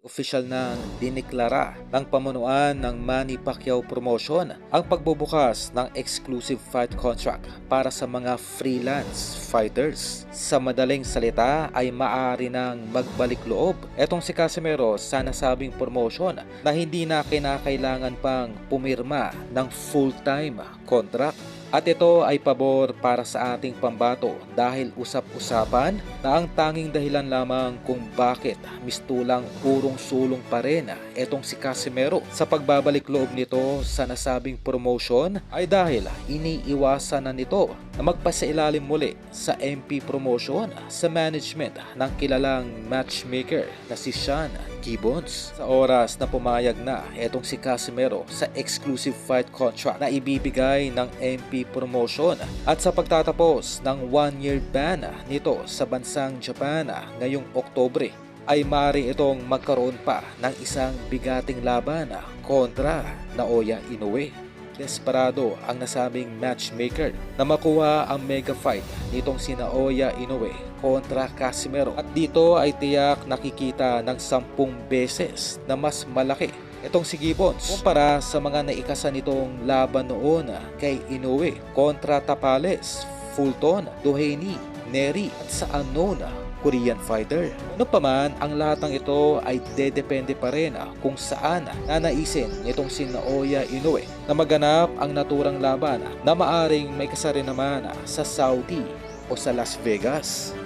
Opisyal na diniklara ng pamunuan ng Manny Pacquiao Promotion ang pagbubukas ng exclusive fight contract para sa mga freelance fighters. Sa madaling salita ay maaari nang magbalik loob etong si Casimero sa nasabing promotion na hindi na kinakailangan pang pumirma ng full-time contract. At ito ay pabor para sa ating pambato dahil usap-usapan na ang tanging dahilan lamang kung bakit mistulang urong-sulong pa rin etong si Casimero sa pagbabalik loob nito sa nasabing promotion ay dahil iniiwasan na nito na magpasailalim muli sa MP Promotion sa management ng kilalang matchmaker na si Sean Gibbons. Sa oras na pumayag na etong si Casimero sa exclusive fight contract na ibibigay ng MP Promotion at sa pagtatapos ng 1-year ban nito sa bansang Japan ngayong Oktubre ay maaari itong magkaroon pa ng isang bigating laban kontra Naoya Inoue. Desperado ang nasabing matchmaker na makuha ang mega fight nitong si Naoya Inoue kontra Casimero at dito ay tiyak nakikita ng 10 beses na mas malaki itong si Gibbons kumpara sa mga naikasa nitong laban noon kay Inoue kontra Tapales, Fulton, Doheny, Nery at sa unknown Korean fighter. Ano pa man, ang lahat ng ito ay dedepende pa rin kung saan nanaisin nitong si Naoya Inoue na maganap ang naturang laban na maaring may kasari naman sa Saudi o sa Las Vegas.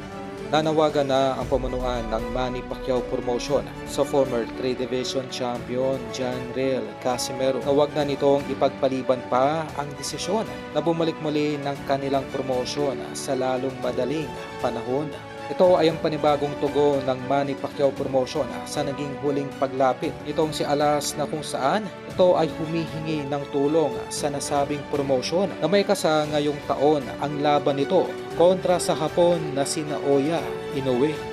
Nanawagan na ang pamunuan ng Manny Pacquiao Promotion sa former 3 Division Champion John Riel Casimero na wag na nitong ipagpaliban pa ang desisyon na bumalik muli ng kanilang promotion sa lalong madaling panahon. Ito ay ang panibagong tugon ng Manny Pacquiao Promotion sa naging huling paglapit itong si Alas na kung saan ito ay humihingi ng tulong sa nasabing promotion na may kasa ngayong taon ang laban nito kontra sa Hapon na si Naoya Inoue.